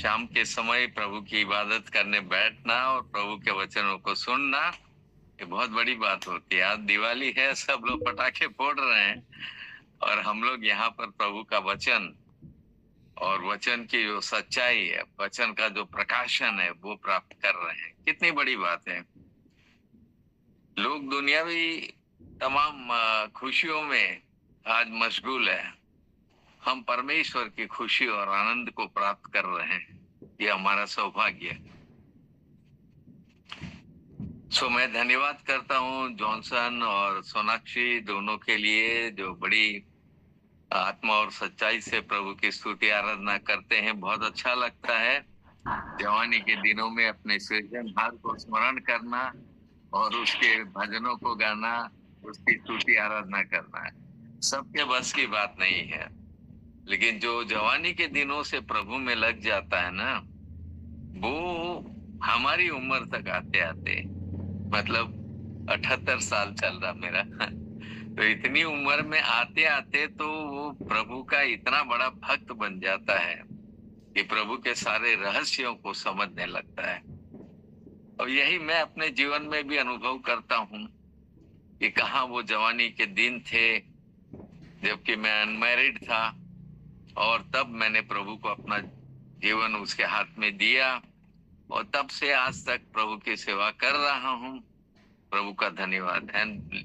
शाम के समय प्रभु की इबादत करने बैठना और प्रभु के वचनों को सुनना, ये बहुत बड़ी बात होती है। आज दिवाली है, सब लोग पटाखे फोड़ रहे हैं और हम लोग यहाँ पर प्रभु का वचन और वचन की जो सच्चाई है, वचन का जो प्रकाशन है, वो प्राप्त कर रहे हैं। कितनी बड़ी बात है। लोग दुनियावी तमाम खुशियों में आज मशगूल है। हम परमेश्वर की खुशी और आनंद को प्राप्त कर रहे हैं। ये हमारा सौभाग्य है। मैं धन्यवाद करता हूँ जॉनसन और सोनाक्षी दोनों के लिए, जो बड़ी आत्मा और सच्चाई से प्रभु की स्तुति आराधना करते हैं। बहुत अच्छा लगता है जवानी के दिनों में अपने सृजनहार को स्मरण करना और उसके भजनों को गाना, उसकी स्तुति आराधना करना है। सबके बस की बात नहीं है, लेकिन जो जवानी के दिनों से प्रभु में लग जाता है ना, वो हमारी उम्र तक आते आते, मतलब 78 साल चल रहा मेरा तो इतनी उम्र में आते आते तो वो प्रभु का इतना बड़ा भक्त बन जाता है कि प्रभु के सारे रहस्यों को समझने लगता है। और यही मैं अपने जीवन में भी अनुभव करता हूँ कि कहाँ वो जवानी के दिन थे जबकि मैं अनमैरिड था, और तब मैंने प्रभु को अपना जीवन उसके हाथ में दिया और तब से आज तक प्रभु की सेवा कर रहा हूँ। प्रभु का धन्यवाद। And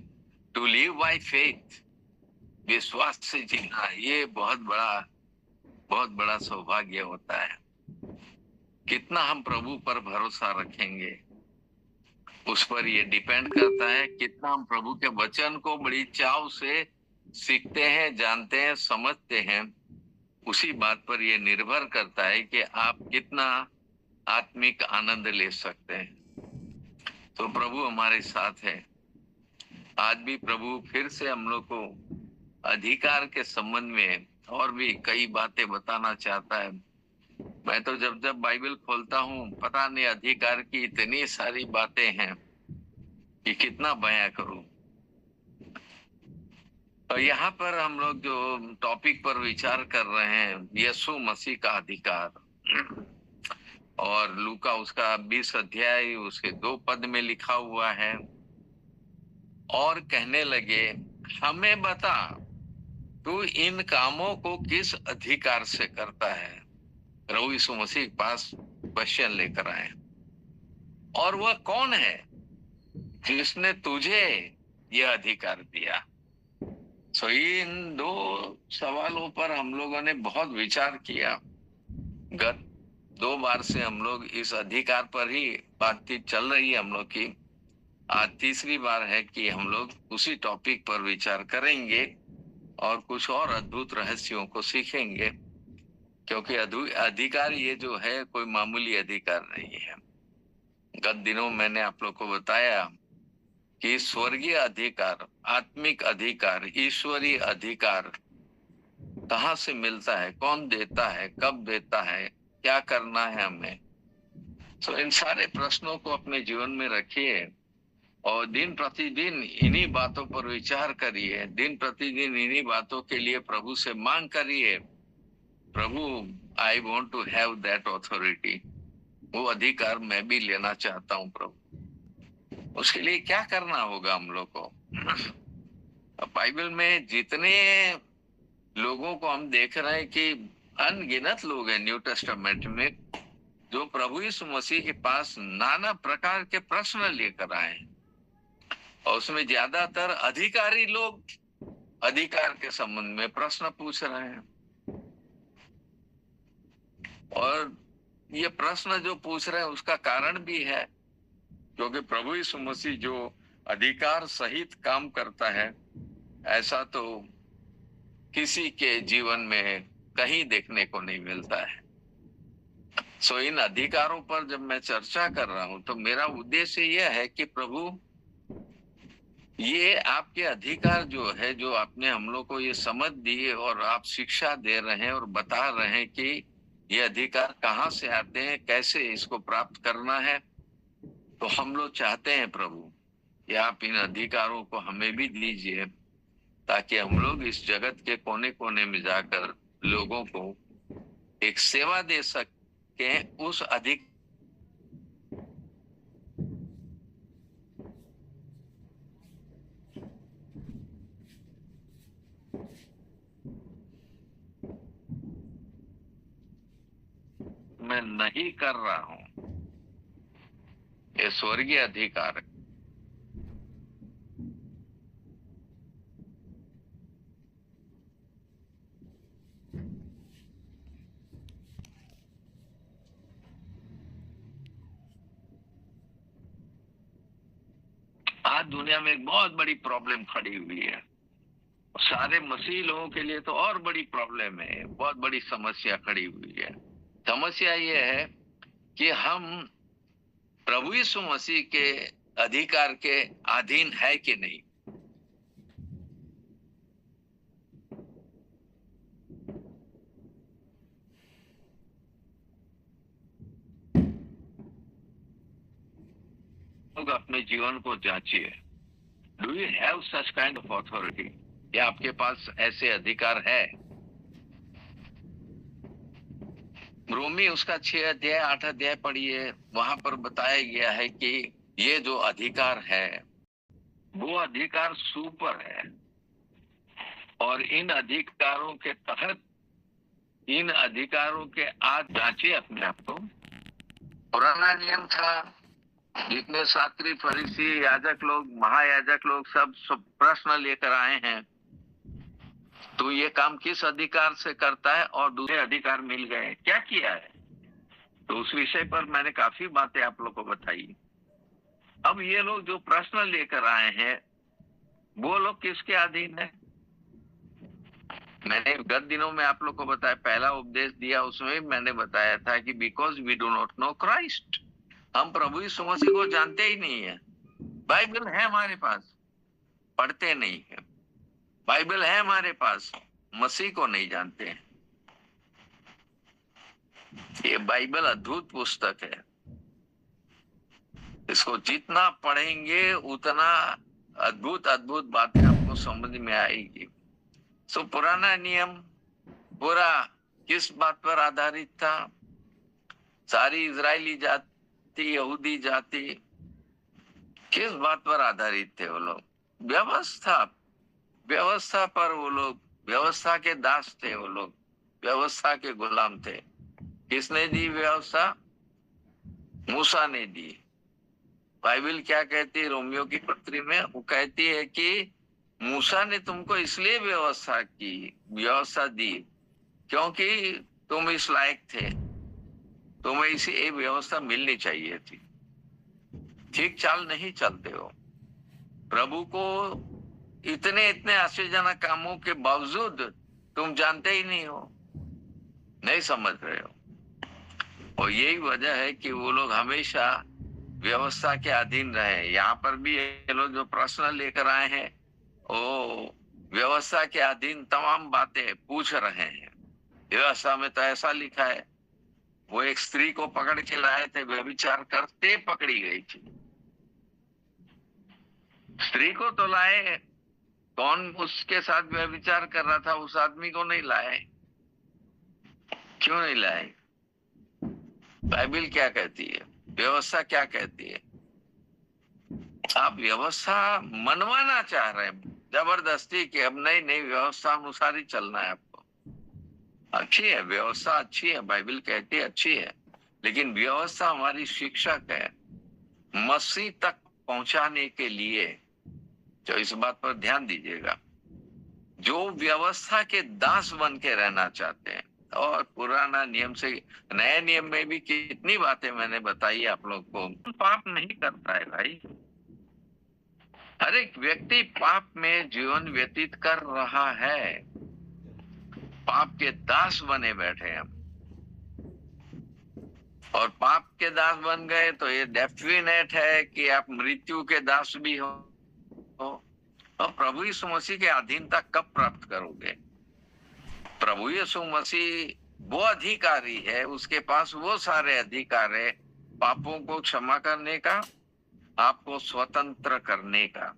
to live by faith, विश्वास से जीना, ये बहुत बड़ा सौभाग्य होता है। कितना हम प्रभु पर भरोसा रखेंगे उस पर ये डिपेंड करता है। कितना हम प्रभु के वचन को बड़ी चाव से सीखते हैं, जानते हैं, समझते हैं, उसी बात पर ये निर्भर करता है कि आप कितना आत्मिक आनंद ले सकते हैं। तो प्रभु हमारे साथ है। आज भी प्रभु फिर से हम लोग को अधिकार के संबंध में और भी कई बातें बताना चाहता है। मैं तो जब जब बाइबल खोलता हूँ, पता नहीं अधिकार की इतनी सारी बातें हैं कि कितना बयां करूं। और यहाँ पर हम लोग जो टॉपिक पर विचार कर रहे हैं, यीशु मसीह का अधिकार, और लूका उसका 20 अध्याय उसके 2 पद में लिखा हुआ है। और कहने लगे, हमें बता, तू इन कामों को किस अधिकार से करता है। प्रभु यीशु मसीह के पास क्वेश्चन लेकर आए, और वह कौन है जिसने तुझे यह अधिकार दिया। इन 2 सवालों पर हम लोगों ने बहुत विचार किया। गत 2 बार से हम लोग इस अधिकार पर ही बातचीत चल रही है हम लोग की। आज तीसरी बार है कि हम लोग उसी टॉपिक पर विचार करेंगे और कुछ और अद्भुत रहस्यों को सीखेंगे, क्योंकि अधिकार ये जो है कोई मामूली अधिकार नहीं है। गत दिनों मैंने आप लोग को बताया कि स्वर्गीय अधिकार, आत्मिक अधिकार, ईश्वरीय अधिकार कहाँ से मिलता है, कौन देता है, कब देता है, क्या करना है हमें। इन सारे प्रश्नों को अपने जीवन में रखिए और दिन प्रतिदिन इन्हीं बातों पर विचार करिए। दिन प्रतिदिन इन्हीं बातों के लिए प्रभु से मांग करिए, प्रभु I want to have that authority, वो अधिकार मैं भी लेना चाहता हूँ प्रभु। उसके लिए क्या करना होगा हम लोग को। बाइबल में जितने लोगों को हम देख रहे हैं कि अनगिनत लोग हैं न्यू टेस्टामेंट में, जो प्रभु यीशु मसीह के पास नाना प्रकार के प्रश्न लेकर आए हैं, और उसमें ज्यादातर अधिकारी लोग अधिकार के संबंध में प्रश्न पूछ रहे हैं। और ये प्रश्न जो पूछ रहे हैं उसका कारण भी है, क्योंकि प्रभु यीशु मसीह जो अधिकार सहित काम करता है, ऐसा तो किसी के जीवन में कहीं देखने को नहीं मिलता है। इन अधिकारों पर जब मैं चर्चा कर रहा हूं तो मेरा उद्देश्य यह है कि प्रभु, ये आपके अधिकार जो है, जो आपने हम लोग को ये समझ दी और आप शिक्षा दे रहे हैं और बता रहे हैं कि ये अधिकार कहाँ से आते हैं, कैसे इसको प्राप्त करना है, तो हम लोग चाहते हैं प्रभु कि आप इन अधिकारों को हमें भी दीजिए, ताकि हम लोग इस जगत के कोने कोने में जाकर लोगों को एक सेवा दे के उस अधिक मैं नहीं कर रहा हूं, ये स्वर्गीय अधिकार है। आज दुनिया में एक बहुत बड़ी प्रॉब्लम खड़ी हुई है, सारे मसीह लोगों के लिए तो और बड़ी प्रॉब्लम है, बहुत बड़ी समस्या खड़ी हुई है। समस्या ये है कि हम प्रभु यीशु मसीह के अधिकार के अधीन है कि नहीं। लोग अपने जीवन को जांचिए, do you have such kind of authority? क्या आपके पास ऐसे अधिकार है? रोमी उसका 6 अध्याय 8 अध्याय पढ़िए, वहां पर बताया गया है कि ये जो अधिकार है वो अधिकार सुपर है, और इन अधिकारों के तहत, इन अधिकारों के आज जांचिए अपने आप को। पुराना नियम था, जितने शास्त्री फरीसी याजक लोग महायाजक लोग सब प्रश्न लेकर आए हैं, तो ये काम किस अधिकार से करता है, और दूसरे अधिकार मिल गए, क्या किया है? तो उस विषय पर मैंने काफी बातें आप लोग को बताई। अब ये लोग जो प्रश्न लेकर आए हैं वो लोग किसके अधीन है? मैंने गत दिनों में आप लोग को बताया, पहला उपदेश दिया उसमें मैंने बताया था कि because we do not know Christ, हम प्रभु यीशु मसीह को जानते ही नहीं है। बाइबल है हमारे पास, पढ़ते नहीं है। बाइबल है हमारे पास, मसीह को नहीं जानते हैं। ये बाइबल अद्भुत पुस्तक है, इसको जितना पढ़ेंगे उतना अद्भुत अद्भुत बातें आपको समझ में आएगी। सो पुराना नियम पूरा किस बात पर आधारित था? सारी इजरायली जाति, यहूदी जाति किस बात पर आधारित थे? वो लोग व्यवस्था पर, वो लोग व्यवस्था के दास थे, वो लोग व्यवस्था के गुलाम थे। किसने दी व्यवस्था? मूसा ने दी। बाइबल क्या कहती है रोमियो की पत्री में? वो कहती है कि मूसा ने तुमको इसलिए व्यवस्था दी क्योंकि तुम इस लायक थे, तुम्हें इसी व्यवस्था मिलनी चाहिए थी। ठीक चाल नहीं चलते हो, प्रभु को इतने आश्चर्यजनक कामों के बावजूद तुम जानते ही नहीं हो, नहीं समझ रहे हो। और यही वजह है कि वो लोग हमेशा व्यवस्था के अधीन रहे। यहाँ पर भी ये लोग जो प्रश्न लेकर आए हैं वो व्यवस्था के अधीन तमाम बातें पूछ रहे हैं। व्यवस्था में तो ऐसा लिखा है, वो एक स्त्री को पकड़ के लाए थे, व्यभिचार करते पकड़ी गई थी। स्त्री को तो लाए, कौन उसके साथ व्यभिचार कर रहा था उस आदमी को नहीं लाए? क्यों नहीं लाए? बाइबल क्या कहती है, व्यवस्था क्या कहती है? आप व्यवस्था मनवाना चाह रहे हैं जबरदस्ती कि अब नहीं व्यवस्था अनुसार ही चलना है आपको। अच्छी है व्यवस्था, अच्छी है, बाइबल कहती है अच्छी है, लेकिन व्यवस्था हमारी शिक्षक है मसीह तक पहुंचाने के लिए। तो इस बात पर ध्यान दीजिएगा, जो व्यवस्था के दास बन के रहना चाहते हैं, और पुराना नियम से नए नियम में भी कितनी बातें मैंने बताई आप लोग को। पाप नहीं करता है भाई, हर एक व्यक्ति पाप में जीवन व्यतीत कर रहा है, पाप के दास बने बैठे हम, और पाप के दास बन गए तो ये डेफिनेट है कि आप मृत्यु के दास भी हो, और प्रभु यीशु मसीह के अधीनता कब प्राप्त करोगे? प्रभु यीशु मसीह वो अधिकारी है, उसके पास वो सारे अधिकार है पापों को क्षमा करने का, आपको स्वतंत्र करने का।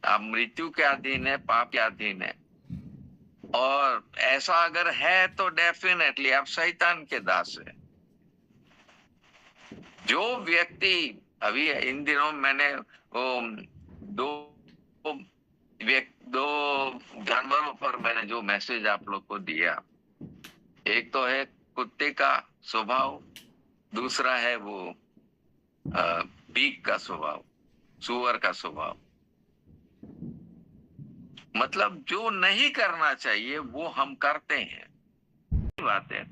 आप मृत्यु के अधीन है, पाप के अधीन है, और ऐसा अगर है तो डेफिनेटली आप शैतान के दास है। जो व्यक्ति, अभी इन दिनों मैंने वो दो दो जानवरों पर मैंने जो मैसेज आप लोग को दिया, एक तो है कुत्ते का स्वभाव, दूसरा है वो पीक का स्वभाव, सुअर का स्वभाव। मतलब जो नहीं करना चाहिए वो हम करते हैं। बात है,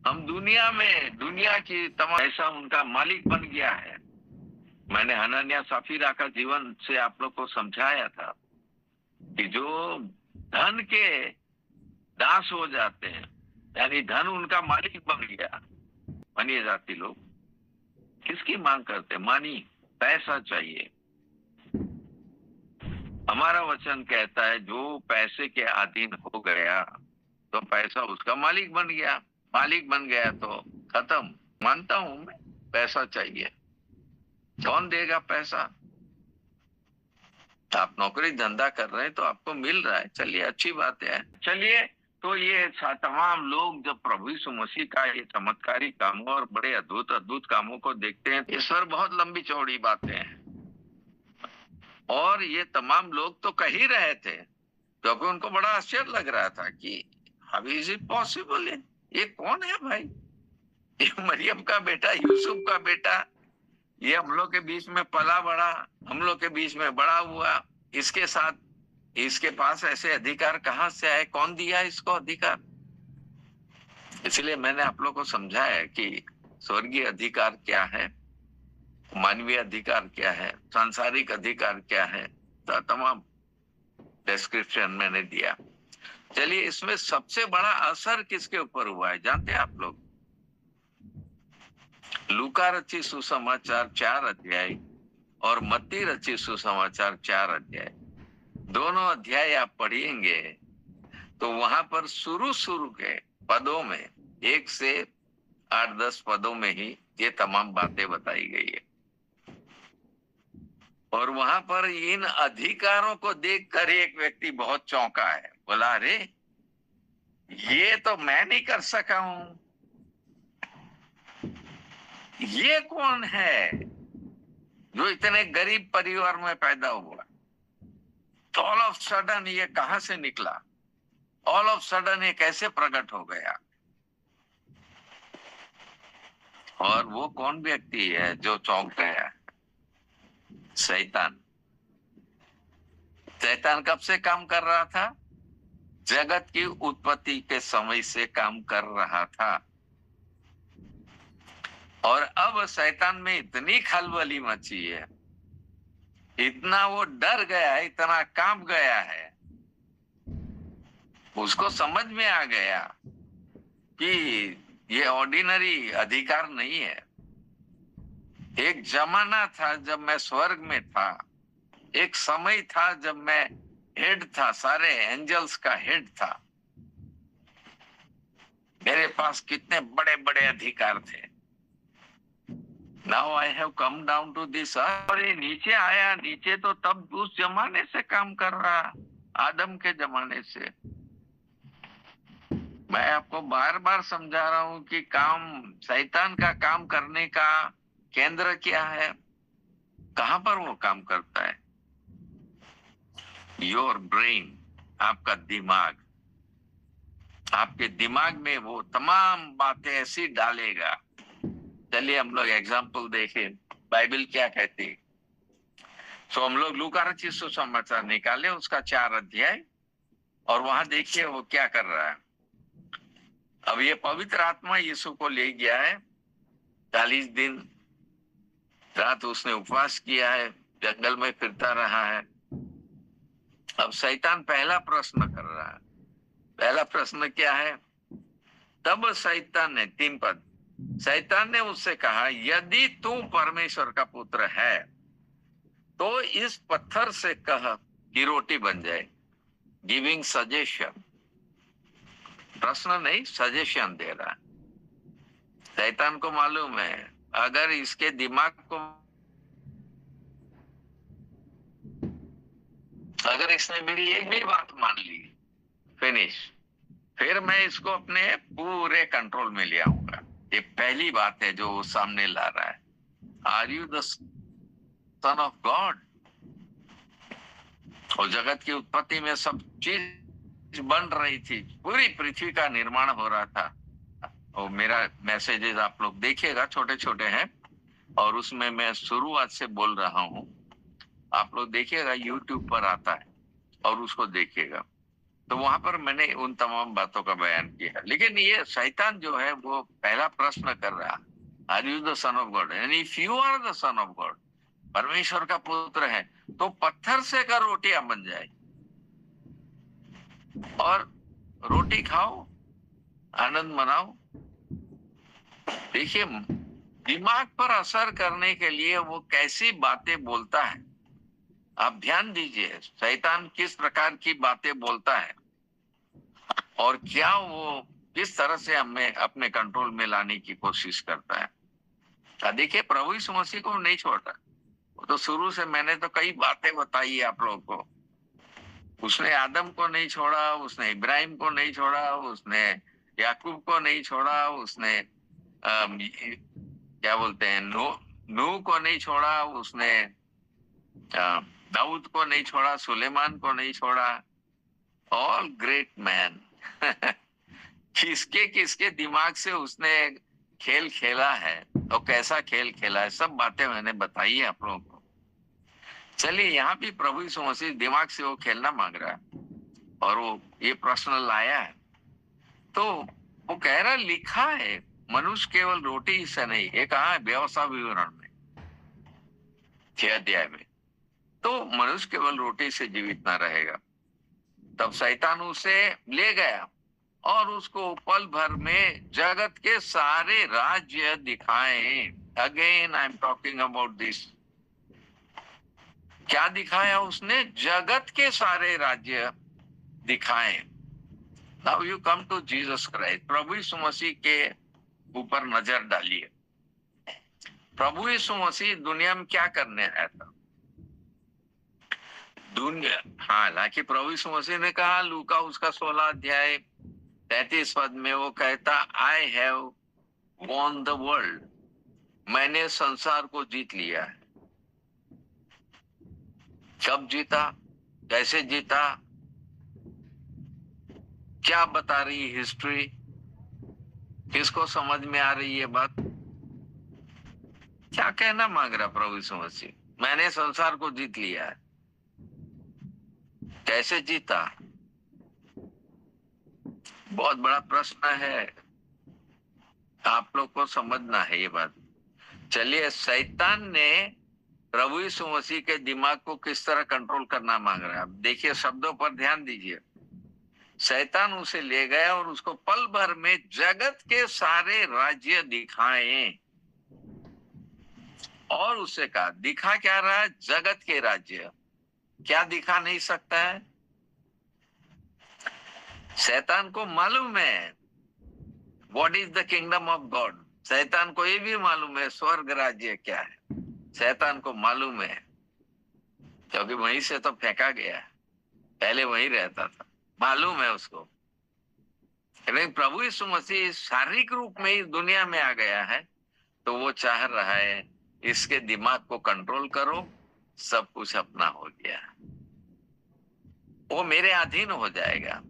हम दुनिया में, दुनिया की तमाम ऐसा उनका मालिक बन गया है। मैंने हनन्या साफीरा का जीवन से आप लोग को समझाया था कि जो धन के दास हो जाते हैं, यानी धन उनका मालिक बन गया, मानिए जाति लोग किसकी मांग करते? मानी, पैसा चाहिए। हमारा वचन कहता है जो पैसे के अधीन हो गया तो पैसा उसका मालिक बन गया, मालिक बन गया तो खत्म। मानता हूं मैं, पैसा चाहिए, कौन देगा पैसा? आप नौकरी धंधा कर रहे हैं तो आपको मिल रहा है, चलिए अच्छी बात है। चलिए, तो ये तमाम लोग जब प्रभु यीशु मसीह का ये चमत्कारी कामों और बड़े अद्भुत अद्भुत कामों को देखते हैं, ईश्वर बहुत लंबी चौड़ी बातें हैं। और ये तमाम लोग तो कह ही रहे थे, क्योंकि उनको बड़ा आश्चर्य लग रहा था कि हाउ इज इट पॉसिबल, ये कौन है भाई? ये मरियम का बेटा, यूसुफ का बेटा, ये हम लोग के बीच में पला बड़ा, हम लोग के बीच में बड़ा हुआ, इसके साथ, इसके पास ऐसे अधिकार कहां से आए? कौन दिया इसको अधिकार? इसलिए मैंने आप लोग को समझाया कि स्वर्गीय अधिकार क्या है, मानवीय अधिकार क्या है, सांसारिक अधिकार क्या है, तो तमाम डिस्क्रिप्शन मैंने दिया। चलिए, इसमें सबसे बड़ा असर किसके ऊपर हुआ है जानते हैं आप लोग? लूका रचित सुसमाचार 4 अध्याय और मत्ती रचित सुसमाचार 4 अध्याय, दोनों अध्याय आप पढ़ेंगे तो वहां पर शुरू के पदों में 1 से 8-10 पदों में ही ये तमाम बातें बताई गई है। और वहां पर इन अधिकारों को देखकर एक व्यक्ति बहुत चौंका है, बोला अरे ये तो मैं नहीं कर सका हूं, ये कौन है जो इतने गरीब परिवार में पैदा हुआ? तो ऑल ऑफ सडन ये कहां से निकला? ऑल ऑफ सडन ये कैसे प्रकट हो गया? और वो कौन व्यक्ति है जो चौंक गया? शैतान। शैतान कब से काम कर रहा था? जगत की उत्पत्ति के समय से काम कर रहा था। और अब शैतान में इतनी खलबली मची है, इतना वो डर गया है, इतना कांप गया है, उसको समझ में आ गया कि ये ऑर्डिनरी अधिकार नहीं है। एक जमाना था जब मैं स्वर्ग में था, एक समय था जब मैं हेड था, सारे एंजल्स का हेड था, मेरे पास कितने बड़े बड़े अधिकार थे। Now I have come down to this earth। और ये नीचे आया, नीचे तो तब उस जमाने से काम कर रहा, आदम के जमाने से। मैं आपको बार बार समझा रहा हूं कि काम, शैतान का काम करने का केंद्र क्या है, कहां पर वो काम करता है? योर ब्रेन, आपका दिमाग। आपके दिमाग में वो तमाम बातें ऐसी डालेगा। चलिए हम लोग एग्जाम्पल देखें, बाइबल क्या कहती है। तो हम लोग लूका रचित सुसमाचार निकाले, उसका 4 अध्याय, और वहां देखिए वो क्या कर रहा है। अब ये पवित्र आत्मा यीशु को ले गया है, 40 दिन रात उसने उपवास किया है, जंगल में फिरता रहा है। अब शैतान पहला प्रश्न कर रहा है। पहला प्रश्न क्या है? तब शैतान ने, 3 पद, शैतान ने उससे कहा यदि तू परमेश्वर का पुत्र है तो इस पत्थर से कह कि रोटी बन जाए। गिविंग सजेशन, प्रश्न नहीं, सजेशन दे रहा। शैतान को मालूम है अगर इसके दिमाग को, अगर इसने मेरी एक भी बात मान ली, फिनिश, फिर मैं इसको अपने पूरे कंट्रोल में ले आऊंगा। ये पहली बात है जो वो सामने ला रहा है। Are you the son of God? और जगत की उत्पत्ति में सब चीज बन रही थी, पूरी पृथ्वी का निर्माण हो रहा था। और मेरा मैसेजेस आप लोग देखिएगा, छोटे छोटे हैं, और उसमें मैं शुरुआत से बोल रहा हूँ। आप लोग देखिएगा, यूट्यूब पर आता है और उसको देखिएगा। तो वहां पर मैंने उन तमाम बातों का बयान किया। लेकिन ये शैतान जो है वो पहला प्रश्न कर रहा, are you the son of God? And if you are the son of God, परमेश्वर का पुत्र है, तो पत्थर से कर रोटियां बन जाए और रोटी खाओ, आनंद मनाओ। देखिए, दिमाग पर असर करने के लिए वो कैसी बातें बोलता है, आप ध्यान दीजिए। शैतान किस प्रकार की बातें बोलता है और क्या वो किस तरह से हमें अपने कंट्रोल में लाने की कोशिश करता है। देखिए, प्रभु यीशु मसीह को नहीं छोड़ता। वो तो शुरू से, मैंने तो कई बातें बताई है आप लोगों को। उसने आदम को नहीं छोड़ा, उसने इब्राहिम को नहीं छोड़ा, उसने याकूब को नहीं छोड़ा, उसने क्या बोलते हैं, नूह को नहीं छोड़ा, उसने दाऊद को नहीं छोड़ा, सुलेमान को नहीं छोड़ा। All great man. किसके किसके दिमाग से उसने खेल खेला है और कैसा खेल खेला है, सब बातें मैंने बताई है आप लोगों को। चलिए, यहाँ भी प्रभु यीशु मसीह दिमाग से वो खेलना मांग रहा है और वो ये प्रश्न लाया है। तो वो कह रहा, लिखा है मनुष्य केवल रोटी से नहीं। ये कहा है व्यवस्था विवरण में 6 अध्याय में। तो मनुष्य केवल रोटी से जीवित ना रहेगा। तब शैतान उसे ले गया और उसको पल भर में जगत के सारे राज्य दिखाए। Again I am talking about this. क्या दिखाया उसने? जगत के सारे राज्य दिखाए। Now you come to Jesus Christ. प्रभु यीशु मसीह के ऊपर नजर डालिए। प्रभु यीशु मसीह दुनिया में क्या करने आया था? दुनिया, हालांकि प्रभु यीशु मसीह ने कहा, लूका उसका 16 अध्याय 33 पद में वो कहता, I have won the world. मैंने संसार को जीत लिया है। कब जीता? कैसे जीता? क्या बता रही हिस्ट्री? किसको समझ में आ रही है बात? क्या कहना मांग रहा प्रभु यीशु मसीह? मैंने संसार को जीत लिया है। कैसे जीता? बहुत बड़ा प्रश्न है, आप लोग को समझना है ये बात। चलिए, शैतान ने प्रभु यीशु मसीह के दिमाग को किस तरह कंट्रोल करना मांग रहा है, आप देखिए, शब्दों पर ध्यान दीजिए। शैतान उसे ले गया और उसको पल भर में जगत के सारे राज्य दिखाए। और उसे कहा, दिखा क्या रहा है? जगत के राज्य। क्या दिखा नहीं सकता है? शैतान को मालूम है what is the kingdom of God. शैतान को ये भी मालूम है स्वर्ग राज्य क्या है। शैतान को मालूम है, क्योंकि वहीं से तो फेंका गया, पहले वहीं रहता था, मालूम है उसको। लेकिन प्रभु यीशु मसीह शारीरिक रूप में इस दुनिया में आ गया है, तो वो चाह रहा है इसके दिमाग को कंट्रोल करो, सब कुछ अपना हो गया, वो मेरे अधीन हो जाएगा,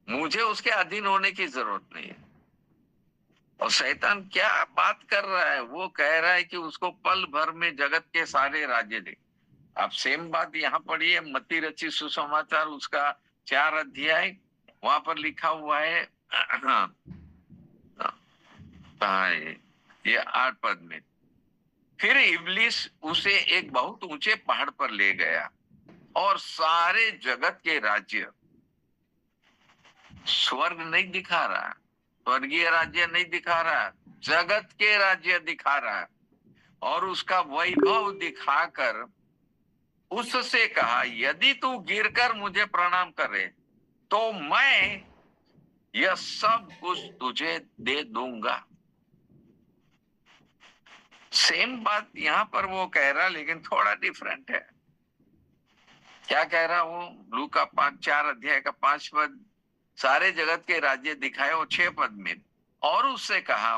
मुझे उसके अधीन होने की जरूरत नहीं है। और शैतान क्या बात कर रहा है? वो कह रहा है कि उसको पल भर में जगत के सारे राज्य दे। आप सेम बात यहाँ पढ़िए, मत्ती रचित सुसमाचार उसका 4 अध्याय, वहां पर लिखा हुआ है, ये 8 पद में। फिर इब्लिस उसे एक बहुत ऊंचे पहाड़ पर ले गया और सारे जगत के राज्य, स्वर्ग नहीं दिखा रहा, स्वर्गीय राज्य नहीं दिखा रहा, जगत के राज्य दिखा रहा, और उसका वैभव दिखाकर उससे कहा, यदि तू गिरकर मुझे प्रणाम करे तो मैं यह सब कुछ तुझे दे दूंगा। सेम बात यहां पर वो कह रहा, लेकिन थोड़ा डिफरेंट है। क्या कह रहा वो? लूका 4 अध्याय का 5 पद, सारे जगत के राज्य दिखाए, और 6 पद में, और उससे कहा,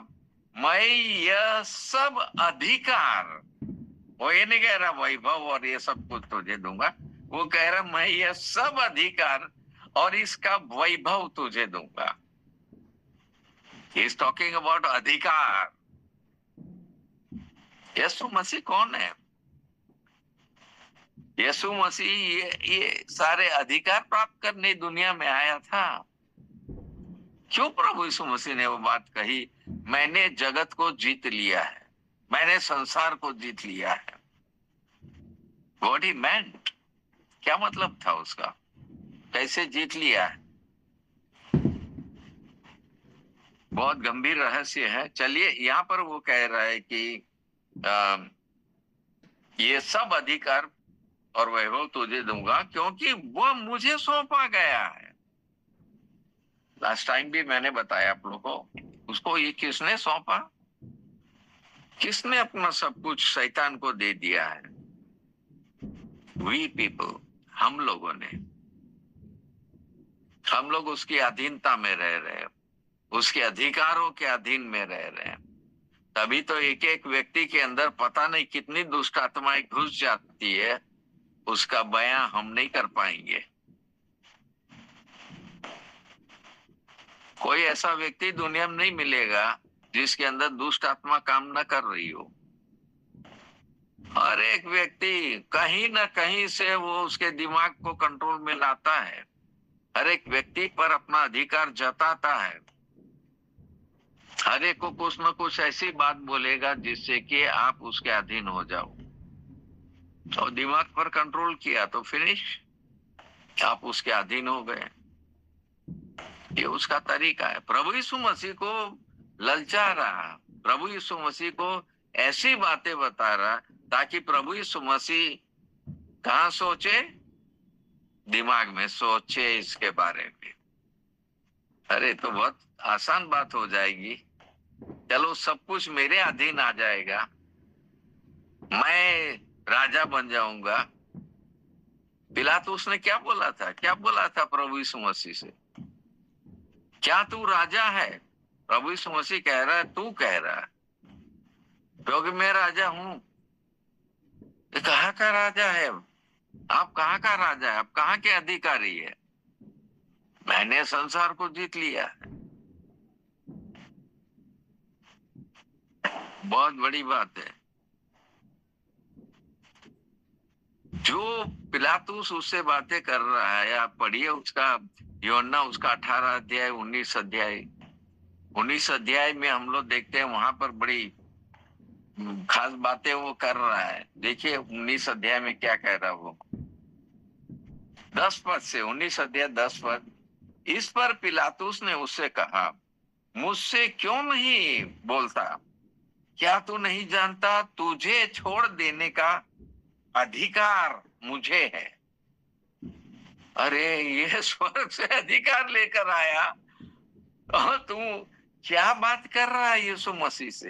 मैं यह सब अधिकार, वो ये नहीं कह रहा वैभव और ये सब कुछ तुझे दूंगा, वो कह रहा मैं यह सब अधिकार और इसका वैभव तुझे दूंगा। ही इज टॉकिंग अबाउट अधिकार। यीशु मसीह कौन है? यीशु मसीह ये सारे अधिकार प्राप्त करने दुनिया में आया था। क्यों प्रभु यीशु मसीह ने वो बात कही, मैंने जगत को जीत लिया है, मैंने संसार को जीत लिया है? व्हाट ही मेंट, क्या मतलब था उसका, कैसे जीत लिया है? बहुत गंभीर रहस्य है। चलिए, यहाँ पर वो कह रहा है कि ये सब अधिकार और वैभव तुझे दूंगा क्योंकि वो मुझे सौंपा गया है। लास्ट टाइम भी मैंने बताया आप लोगों को, उसको ये किसने सौंपा? किसने अपना सब कुछ शैतान को दे दिया है? वी पीपल, हम लोगों ने। हम लोग उसकी अधीनता में रह रहे हैं, उसके अधिकारों के अधीन में रह रहे हैं। तभी तो एक एक व्यक्ति के अंदर पता नहीं कितनी दुष्ट आत्माएं घुस जाती है, उसका बयां हम नहीं कर पाएंगे। कोई ऐसा व्यक्ति दुनिया में नहीं मिलेगा जिसके अंदर दुष्ट आत्मा काम न कर रही हो। हर एक व्यक्ति कहीं ना कहीं से वो उसके दिमाग को कंट्रोल में लाता है, हर एक व्यक्ति पर अपना अधिकार जताता है, हर एक को कुछ न कुछ ऐसी बात बोलेगा जिससे कि आप उसके अधीन हो जाओ। और दिमाग पर कंट्रोल किया तो फिनिश, आप उसके अधीन हो गए। ये उसका तरीका है। प्रभु यीशु मसीह को ललचा रहा, प्रभु यीशु मसीह को ऐसी बातें बता रहा ताकि प्रभु यीशु मसीह कहाँ सोचे? दिमाग में सोचे इसके बारे में। अरे तो बहुत आसान बात हो जाएगी, चलो सब कुछ मेरे अधीन आ जाएगा, मैं राजा बन जाऊंगा। पिलातुस ने क्या बोला था? क्या बोला था प्रभु यीशु मसीह से? क्या तू राजा है? प्रभु यीशु मसीह कह रहा है तू कह रहा है, क्योंकि मैं राजा हूं। ये कहाँ का राजा है? आप कहाँ का राजा है? आप कहाँ के अधिकारी है? मैंने संसार को जीत लिया है। बहुत बड़ी बात है। जो पिलातुस उससे बातें कर रहा है, आप पढ़िए उसका यूहन्ना उसका 18 अध्याय 19 अध्याय 19 अध्याय में हम लोग देखते हैं, वहां पर बड़ी खास बातें वो कर रहा है। देखिए 19 अध्याय में क्या कह रहा वो, 10 पद से, 19 अध्याय 10 पद। इस पर पिलातुस ने उससे कहा, मुझसे क्यों नहीं बोलता? क्या तू नहीं जानता तुझे छोड़ देने का अधिकार मुझे है? अरे ये स्वर्ग से अधिकार लेकर आया और तू क्या बात कर रहा है यीशु मसीह से?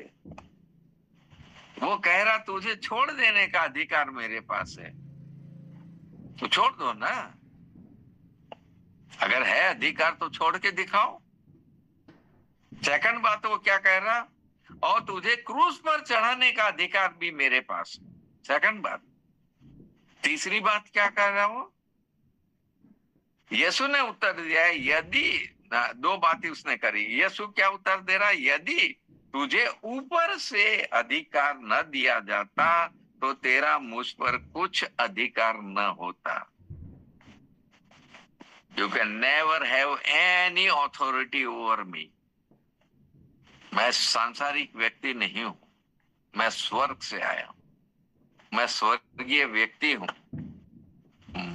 वो कह रहा तुझे छोड़ देने का अधिकार मेरे पास है, तो छोड़ दो ना। अगर है अधिकार तो छोड़ के दिखाओ। सेकंड बात वो क्या कह रहा, और तुझे क्रूस पर चढ़ाने का अधिकार भी मेरे पास है। सेकंड बात। तीसरी बात क्या कह रहा वो? यीशु ने उत्तर दिया है, यदि, दो बातें उसने करी। यीशु क्या उत्तर दे रहा? यदि तुझे ऊपर से अधिकार न दिया जाता तो तेरा मुझ पर कुछ अधिकार न होता। You can never have any authority over me. मैं सांसारिक व्यक्ति नहीं हूं, मैं स्वर्ग से आया हूं, मैं स्वर्गीय व्यक्ति हूं।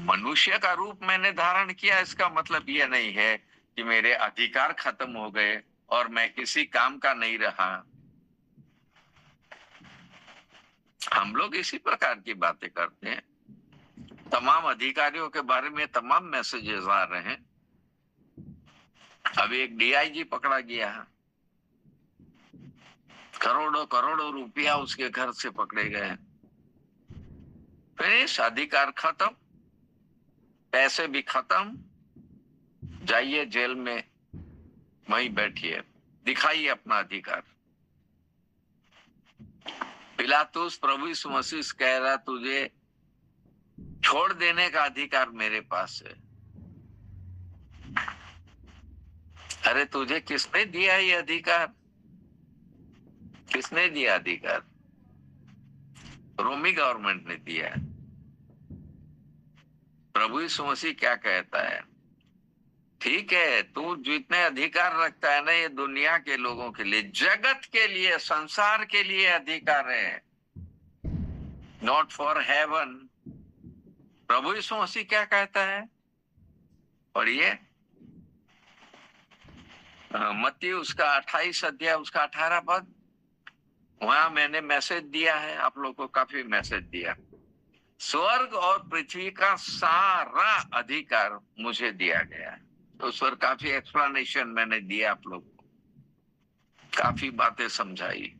मनुष्य का रूप मैंने धारण किया, इसका मतलब यह नहीं है कि मेरे अधिकार खत्म हो गए और मैं किसी काम का नहीं रहा। हम लोग इसी प्रकार की बातें करते हैं। तमाम अधिकारियों के बारे में तमाम मैसेजेस आ रहे हैं। अभी एक डीआईजी पकड़ा गया है, करोड़ों करोड़ों रुपया उसके घर से पकड़े गए। फिर अधिकार खत्म, पैसे भी खत्म, जाइए जेल में, वहीं बैठिए, दिखाइए अपना अधिकार। पिलातुस प्रभु यीशु मसीह कह रहा तुझे छोड़ देने का अधिकार मेरे पास है। अरे तुझे किसने दिया ये अधिकार? किसने दिया अधिकार? रोमी गवर्नमेंट ने दिया है। प्रभु यीशु मसीह क्या कहता है? ठीक है, तू जितने अधिकार रखता है ना, ये दुनिया के लोगों के लिए, जगत के लिए, संसार के लिए अधिकार है, नॉट फॉर हेवन। प्रभु यीशु मसीह क्या कहता है? पढ़िए, मत्ती उसका 28 अध्याय उसका 18 पद। वहां मैंने मैसेज दिया है, आप लोग को काफी मैसेज दिया। स्वर्ग और पृथ्वी का सारा अधिकार मुझे दिया गया है। तो उस पर काफी एक्सप्लेनेशन मैंने दिया, आप लोग को काफी बातें समझाई।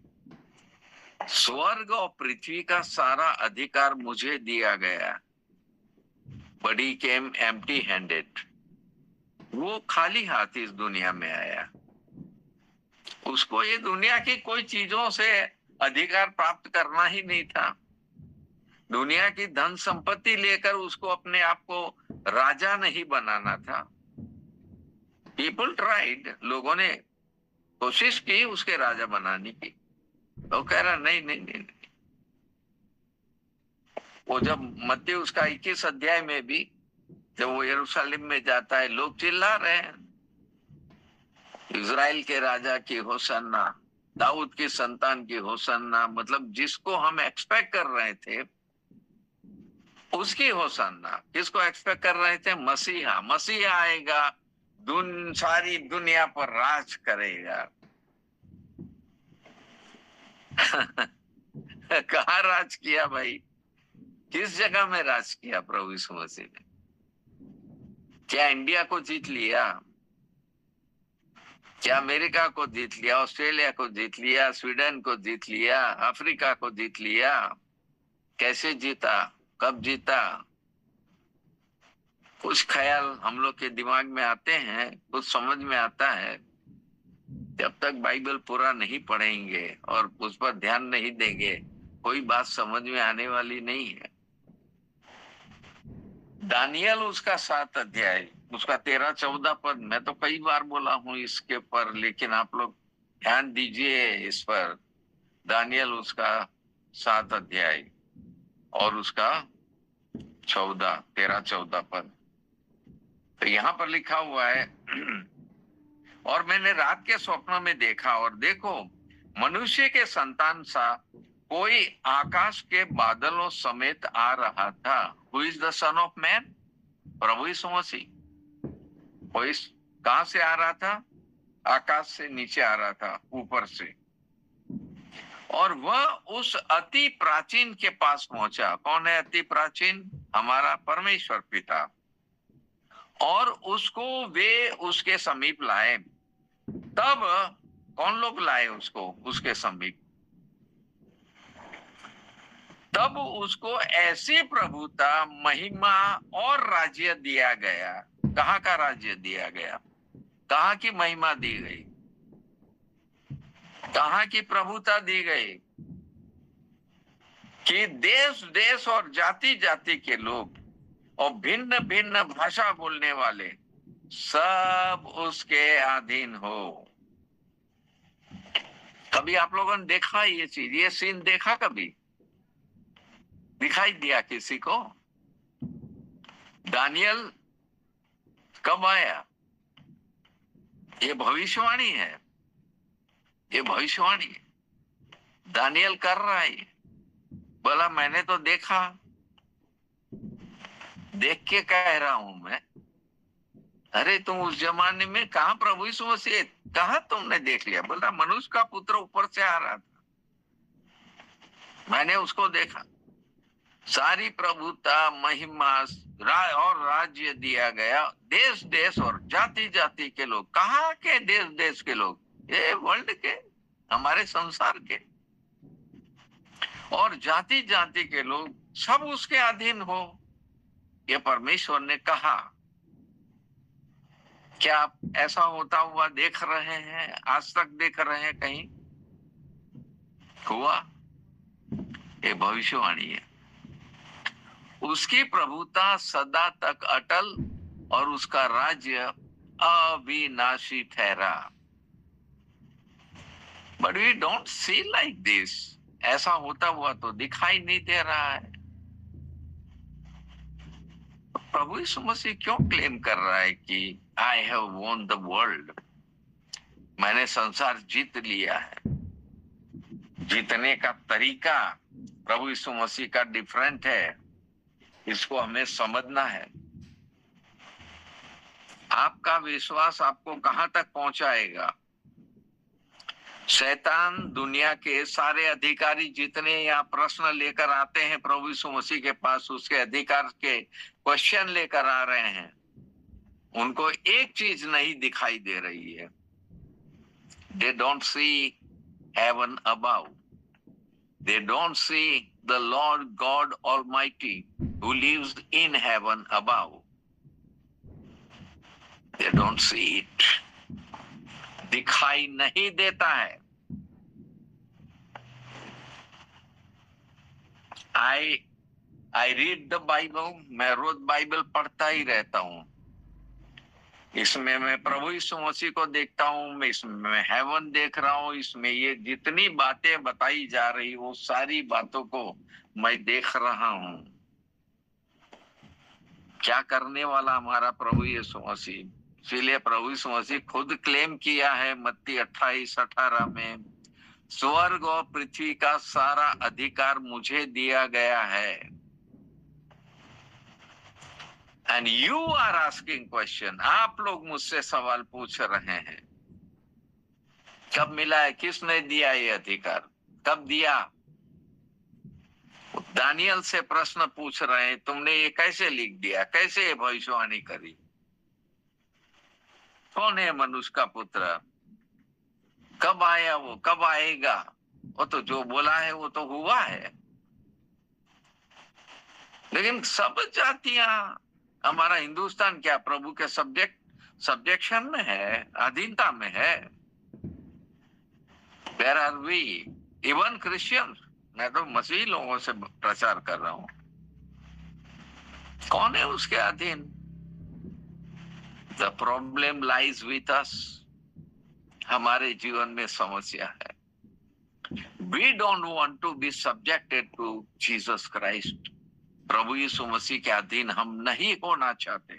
स्वर्ग और पृथ्वी का सारा अधिकार मुझे दिया गया। But he came empty handed, वो खाली हाथ इस दुनिया में आया। उसको ये दुनिया की कोई चीजों से अधिकार प्राप्त करना ही नहीं था। दुनिया की धन संपत्ति लेकर उसको अपने आप को राजा नहीं बनाना था। पीपल ट्राइड, लोगों ने कोशिश की उसके राजा बनाने की, तो कह रहा नहीं नहीं नहीं, नहीं। वो जब मत्ती उसका 21 अध्याय में भी जब वो यरूशलेम में जाता है, लोग चिल्ला रहे हैं, इजराइल के राजा की होसन्ना, दाऊद की संतान की होसन्ना, मतलब जिसको हम एक्सपेक्ट कर रहे थे उसकी होसन्ना। किसको एक्सपेक्ट कर रहे थे? मसीहा। मसीहा आएगा, सारी दुनिया पर राज करेगा। कहाँ राज किया भाई? किस जगह में राज किया प्रभु यीशु मसीह ने? क्या इंडिया को जीत लिया? क्या अमेरिका को जीत लिया? ऑस्ट्रेलिया को जीत लिया? स्वीडन को जीत लिया? अफ्रीका को जीत लिया? कैसे जीता? कब जीता? कुछ ख्याल हम लोग के दिमाग में आते हैं, कुछ समझ में आता है। जब तक बाइबल पूरा नहीं पढ़ेंगे और उस पर ध्यान नहीं देंगे, कोई बात समझ में आने वाली नहीं है। दानियल उसका 7 अध्याय उसका 13-14 पद, मैं तो कई बार बोला हूं इसके पर, लेकिन आप लोग ध्यान दीजिए इस पर। दानियल उसका 7 अध्याय और उसका 13-14 पद, तो यहाँ पर लिखा हुआ है, और मैंने रात के स्वप्न में देखा, और देखो मनुष्य के संतान सा कोई आकाश के बादलों समेत आ रहा था। Who is the son of man? प्रभु यीशु मसीह। वो इस कहां से आ रहा था? आकाश से नीचे आ रहा था, ऊपर से। और वह उस अति प्राचीन के पास पहुंचा। कौन है अति प्राचीन? हमारा परमेश्वर पिता। और उसको वे उसके समीप लाए। तब कौन लोग लाए उसको उसके समीप? तब उसको ऐसी प्रभुता, महिमा और राज्य दिया गया। कहाँ का राज्य दिया गया? कहाँ की महिमा दी गई? कहाँ की प्रभुता दी गई? कि देश देश और जाति जाति के लोग और भिन्न भिन्न भाषा बोलने वाले सब उसके अधीन हो। कभी आप लोगों ने देखा ये चीज, ये सीन देखा? कभी दिखाई दिया किसी को? दानियल कब आया? ये भविष्यवाणी है, ये भविष्यवाणी है। दानियल कर रहा है, बोला मैंने तो देखा, देख के कह रहा हूं मैं। अरे तुम उस जमाने में कहा प्रभु यीशु मसीह, कहा तुमने देख लिया? बोला मनुष्य का पुत्र ऊपर से आ रहा था, मैंने उसको देखा। सारी प्रभुता, महिमा और राज्य दिया गया देश देश और जाति जाति के लोग। कहाँ के देश देश के लोग? ये वर्ल्ड के, हमारे संसार के, और जाति जाति के लोग सब उसके अधीन हो। ये परमेश्वर ने कहा। क्या आप ऐसा होता हुआ देख रहे हैं? आज तक देख रहे हैं? कहीं हुआ? ये भविष्यवाणी है। उसकी प्रभुता सदा तक अटल और उसका राज्य अविनाशी ठहरा। But we don't see like this. ऐसा होता हुआ तो दिखाई नहीं दे रहा है। प्रभु यीशु मसीह क्यों क्लेम कर रहा है कि I have won the world, मैंने संसार जीत लिया है? जीतने का तरीका प्रभु यीशु मसीह का डिफरेंट है, इसको हमें समझना है। आपका विश्वास आपको कहां तक पहुंचाएगा? शैतान दुनिया के सारे अधिकारी जितने यहाँ प्रश्न लेकर आते हैं प्रभु यीशु मसीह के पास, उसके अधिकार के क्वेश्चन लेकर आ रहे हैं, उनको एक चीज नहीं दिखाई दे रही है। They don't see heaven above. They don't see the Lord God Almighty who lives in heaven above. They don't see it. दिखाई नहीं देता है। I read the Bible, मैं रोज बाइबल पढ़ता ही रहता हूँ। इसमें मैं प्रभु यीशु मसीह को देखता हूँ, मैं इसमें मैं हेवन देख रहा हूँ, इसमें ये जितनी बातें बताई जा रही वो सारी बातों को मैं देख रहा हूँ। क्या करने वाला हमारा प्रभु यीशु मसीह। इसलिए प्रभु यीशु मसीह खुद क्लेम किया है मत्ती 28:18 में, स्वर्ग और पृथ्वी का सारा अधिकार मुझे दिया गया है। And you are asking question, आप लोग मुझसे सवाल पूछ रहे हैं, कब मिला है? किसने दिया ये अधिकार? कब दिया? दानियल से प्रश्न पूछ रहे हैं, तुमने ये कैसे लिख दिया, कैसे ये भविष्यवाणी करी? कौन है मनुष्य का पुत्र? कब आया वो, कब आएगा? वो तो जो बोला है वो तो हुआ है। लेकिन सब जातियां, हमारा हिंदुस्तान क्या प्रभु के सब्जेक्शन में है, अधीनता में है? Where are we? Even Christians, मैं तो मसीही लोगों से प्रचार कर रहा हूं, कौन है उसके अधीन? The problem lies with us. हमारे जीवन में समस्या है। We don't want to be subjected to Jesus Christ. प्रभु यीशु मसीह के अधीन हम नहीं होना चाहते।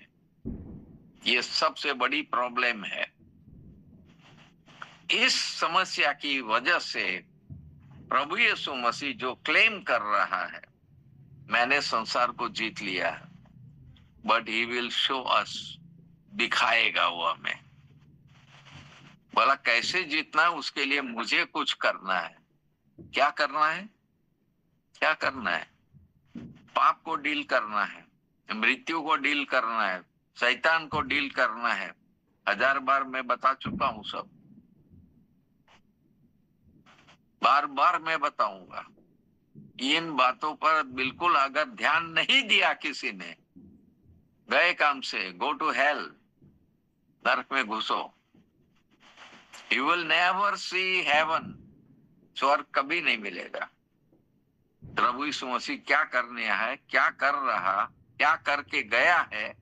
ये सबसे बड़ी प्रॉब्लम है। इस समस्या की वजह से प्रभु यीशु मसीह जो क्लेम कर रहा है, मैंने संसार को जीत लिया है, but he will show us, दिखाएगा वो हमें। बोला कैसे जीतना है, उसके लिए मुझे कुछ करना है। क्या करना है? क्या करना है? पाप को डील करना है, मृत्यु को डील करना है, शैतान को डील करना है। 1000 बार मैं बता चुका हूं, सब बार बार मैं बताऊंगा। इन बातों पर बिल्कुल अगर ध्यान नहीं दिया किसी ने, गए काम से, गो टू हेल, नरक में घुसो। You will never see heaven, स्वर्ग कभी नहीं मिलेगा। प्रभु यीशु मसीह क्या करने है, क्या कर रहा, क्या करके गया है,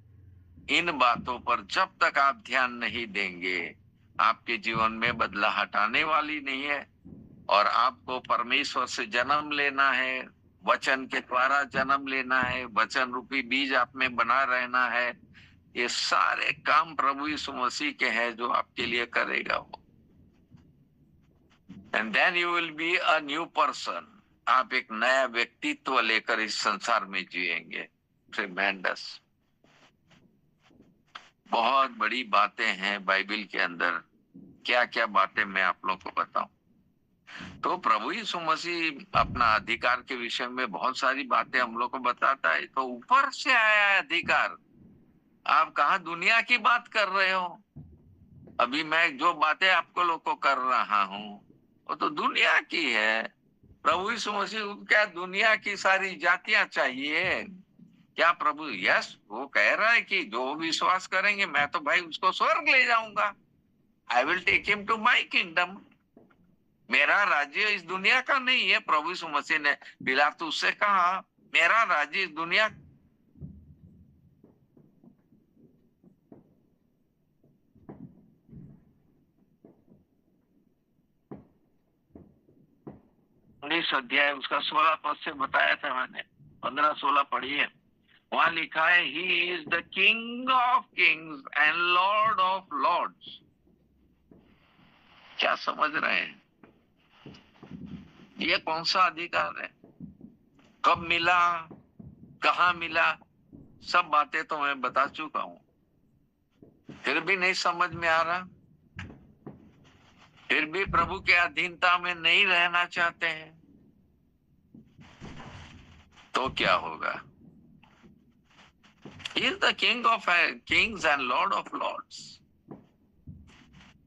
इन बातों पर जब तक आप ध्यान नहीं देंगे, आपके जीवन में बदलाहट आने वाली नहीं है। और आपको परमेश्वर से जन्म लेना है, वचन के द्वारा जन्म लेना है, वचन रूपी बीज आप में बना रहना है। ये सारे काम प्रभु यीशु मसीह के हैं जो आपके लिए करेगा वो। And then you will be a new person. आप एक नया व्यक्तित्व लेकर इस संसार में जिएंगे। ट्रिमेंडस, बहुत बड़ी बातें हैं बाइबल के अंदर। क्या क्या बातें मैं आप लोग को बताऊं। तो प्रभु यीशु मसीह अपना अधिकार के विषय में बहुत सारी बातें हम लोग को बताता है। तो ऊपर से आया है अधिकार। आप कहाँ दुनिया की बात कर रहे हो? अभी मैं जो बातें आपको लोग को कर रहा हूं वो तो दुनिया की है। प्रभु यीशु मसीह क्या दुनिया की सारी जातियां चाहिए क्या? प्रभु यस, वो कह रहा है कि जो विश्वास करेंगे मैं तो भाई उसको स्वर्ग ले जाऊंगा। I will take him to my kingdom. मेरा राज्य इस दुनिया का नहीं है। प्रभु यीशु मसीह ने पिलातुस से कहा, मेरा राज्य इस दुनिया अध्याय उसका 16 पद से बताया था मैंने, 15-16 पढ़िए। वहां लिखा है, he is the king of kings and lord of lords. क्या समझ रहे हैं? ये कौन सा अधिकार है, कब मिला, कहाँ मिला, सब बातें तो मैं बता चुका हूं। फिर भी नहीं समझ में आ रहा, फिर भी प्रभु के अधीनता में नहीं रहना चाहते हैं, तो क्या होगा? He is the king of kings and lord of lords।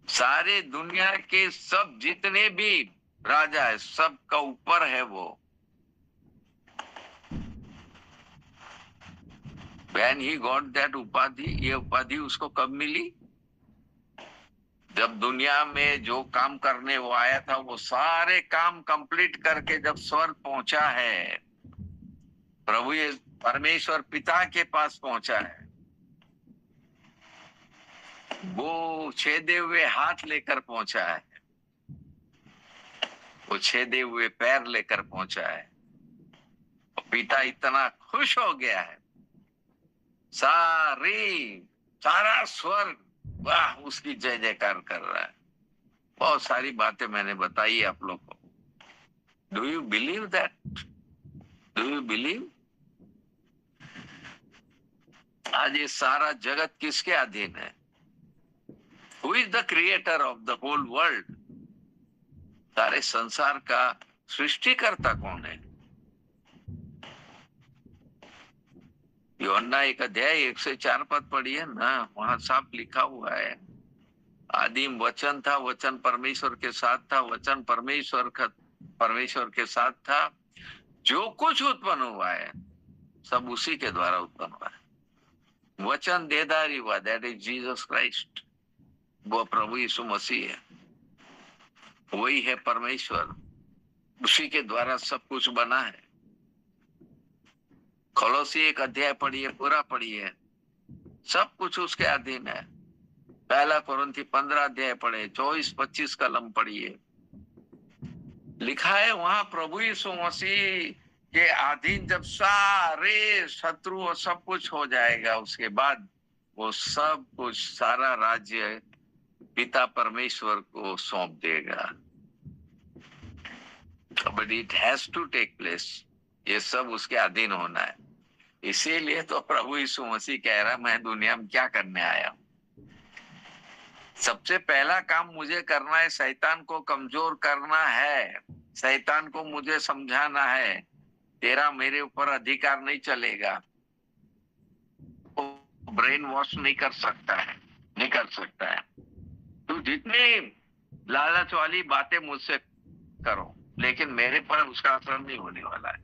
सारे दुनिया के सब जितने भी राजा है, सब का ऊपर है वो। When he got that उपाधि, ये उपाधि उसको कब मिली? जब दुनिया में जो काम करने वो आया था, वो सारे काम कंप्लीट करके जब स्वर्ग पहुंचा है, प्रभु ये परमेश्वर पिता के पास पहुंचा है, वो छेदे हुए हाथ लेकर पहुंचा है, वो छेदे हुए पैर लेकर पहुंचा है। पिता इतना खुश हो गया है, सारा स्वर्ग वाह उसकी जय जयकार कर रहा है। बहुत सारी बातें मैंने बताई आप लोग को। Do you believe that? Do you believe? आज ये सारा जगत किसके अधीन है? Who is the creator of the whole world? सारे संसार का सृष्टिकर्ता कौन है? यूहन्ना 1 अध्याय 1 से 4 पद पढ़िए ना, वहां साफ लिखा हुआ है, आदिम वचन था, वचन परमेश्वर के साथ था, वचन परमेश्वर के साथ था। जो कुछ उत्पन्न हुआ है सब उसी के द्वारा उत्पन्न हुआ है। वचन देहधारी हुआ, दैट इज जीसस क्राइस्ट। वो प्रभु यीशु मसीह है, वही है परमेश्वर, उसी के द्वारा सब कुछ बना है। कोलोसी 1 अध्याय पढ़िए, पूरा पढ़िए, सब कुछ उसके अधीन है। पहला कोरिन्थी 15 अध्याय पढ़े, 24-25 कलम पढ़िए, लिखा है वहां प्रभु यीशु मसीह के अधीन जब सारे शत्रु और सब कुछ हो जाएगा, उसके बाद वो सब कुछ, सारा राज्य पिता परमेश्वर को सौंप देगा। But it has to take place, ये सब उसके अधीन होना है। इसीलिए तो प्रभु यीशु मसीह कह रहा, मैं दुनिया में क्या करने आया हूं? सबसे पहला काम मुझे करना है, शैतान को कमजोर करना है, शैतान को मुझे समझाना है, तेरा मेरे ऊपर अधिकार नहीं चलेगा। वो ब्रेन वॉश नहीं कर सकता है, नहीं कर सकता है। तू जितनी लालच वाली बातें मुझसे करो, लेकिन मेरे पर उसका असर नहीं होने वाला है,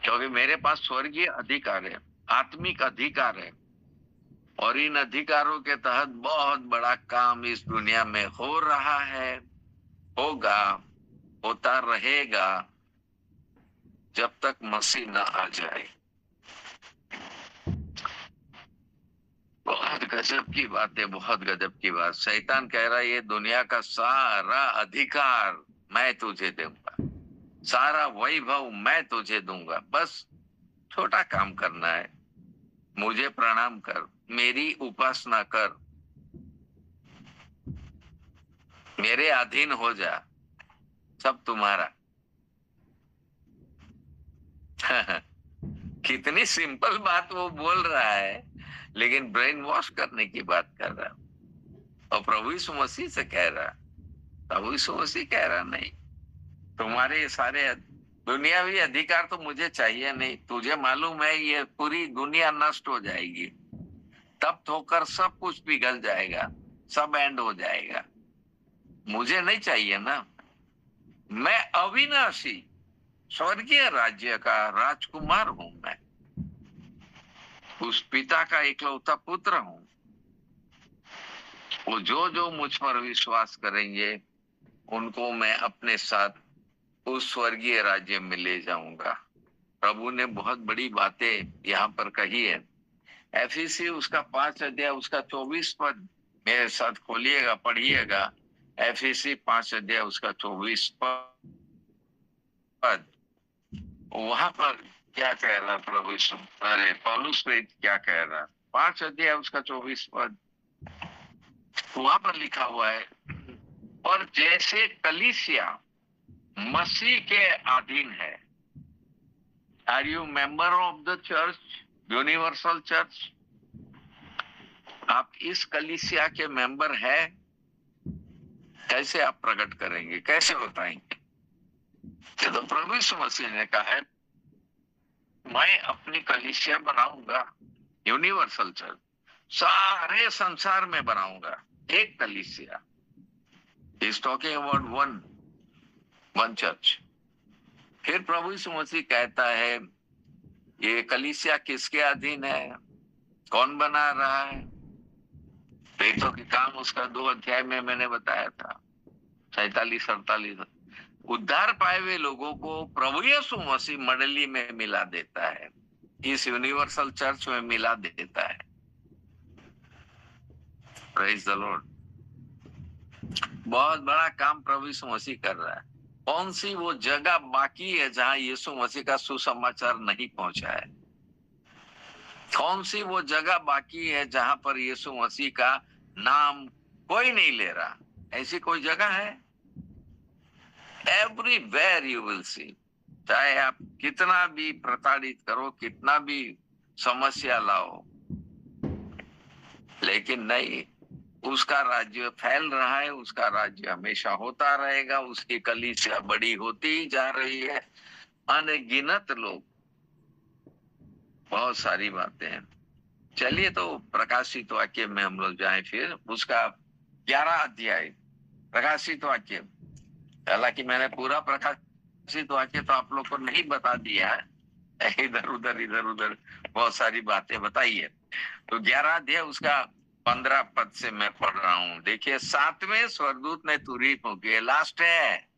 क्योंकि मेरे पास स्वर्गीय अधिकार है, आत्मिक अधिकार है, और इन अधिकारों के तहत बहुत बड़ा काम इस दुनिया में हो रहा है, होगा, होता रहेगा, जब तक मसीह न आ जाए। बहुत गजब की बात है, बहुत गजब की बात। शैतान कह रहा है, ये दुनिया का सारा अधिकार मैं तुझे दूंगा, सारा वैभव मैं तुझे दूंगा, बस छोटा काम करना है, मुझे प्रणाम कर, मेरी उपासना कर, मेरे अधीन हो जा, सब तुम्हारा। कितनी सिंपल बात वो बोल रहा है, लेकिन ब्रेन वॉश करने की बात कर रहा। और प्रभु यीशु मसीह से कह रहा, प्रभु यीशु मसीह कह रहा, नहीं, तुम्हारे सारे दुनियावी अधिकार तो मुझे चाहिए नहीं। तुझे मालूम है ये पूरी दुनिया नष्ट हो जाएगी, तब होकर सब कुछ पिघल जाएगा, सब एंड हो जाएगा, मुझे नहीं चाहिए ना। मैं अविनाशी स्वर्गीय राज्य का राजकुमार हूं, मैं उस पिता का इकलौता पुत्र हूं। वो जो जो मुझ पर विश्वास करेंगे उनको मैं अपने साथ उस स्वर्गीय राज्य में ले जाऊंगा। प्रभु ने बहुत बड़ी बातें यहाँ पर कही है। एफिसी उसका 5 अध्याय उसका 24 पद मेरे साथ खोलिएगा, पढ़िएगा। एफिसी 5 अध्याय उसका 24 पद। वहां पर क्या कह रहा प्रभु यीशु, अरे पौलुस प्रेरित क्या कह रहा, 5 अध्याय उसका 24 पद। वहां पर लिखा हुआ है, और जैसे कलीसिया मसीह के अधीन है। Are you member of the church, universal church? आप इस कलीसिया के मेंबर है? कैसे आप प्रकट करेंगे, कैसे बताएंगे? तो प्रभु यीशु मसीह ने कहा है, मैं अपनी कलीसिया बनाऊंगा, यूनिवर्सल चर्च, सारे संसार में बनाऊंगा एक कलीसिया। Is talking about one church. फिर प्रभु यीशु मसीह कहता है, ये कलीसिया किसके अधीन है, कौन बना रहा है? प्रेरितों के काम उसका 2 अध्याय में मैंने बताया था, 47-48। उद्धार पाए हुए लोगों को प्रभु यीशु मसीह मंडली में मिला देता है, इस यूनिवर्सल चर्च में मिला देता है। Praise the Lord. बहुत बड़ा काम प्रभु यीशु मसीह कर रहा है। कौन सी वो जगह बाकी है जहां यीशु मसीह का सुसमाचार नहीं पहुंचा है? कौन सी वो जगह बाकी है जहां पर यीशु मसीह का नाम कोई नहीं ले रहा? ऐसी कोई जगह है? Everywhere you will see. चाहे आप कितना भी प्रताड़ित करो, कितना भी समस्या लाओ, लेकिन नहीं, उसका राज्य फैल रहा है, उसका राज्य हमेशा होता रहेगा, उसकी कलीसिया बड़ी होती जा रही है। अनगिनत लोग, बहुत सारी बातें हैं। चलिए तो प्रकाशित वाक्य में हम लोग जाएं, फिर उसका 11 अध्याय प्रकाशित वाक्य। हालांकि मैंने पूरा प्रकाशित वाक्य तो आप लोग को नहीं बता दिया है, इधर उधर बहुत सारी बातें बताई है। तो 11 अध्याय उसका 15 पद से मैं पढ़ रहा हूं। देखिए, 7वें स्वर्गदूत ने तुरही फूंकी, लास्ट है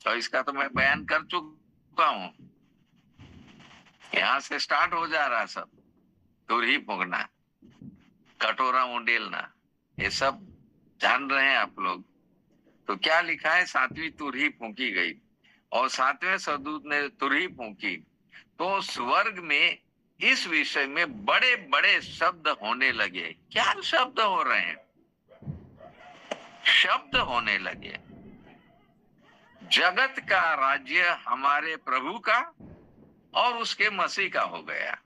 तो इसका तो मैं बयान कर चुका हूं। यहां से स्टार्ट हो जा रहा सब, तुरही फूंकना, कटोरा उंडेलना, ये सब जान रहे हैं आप लोग। तो क्या लिखा है, 7वीं तुरही फूंकी गई और 7वें स्वर्गदूत ने तुरही फूंकी, तो स्वर्ग में इस विषय में बड़े बड़े शब्द होने लगे। क्या शब्द हो रहे हैं? शब्द होने लगे, जगत का राज्य हमारे प्रभु का और उसके मसीह का हो गया।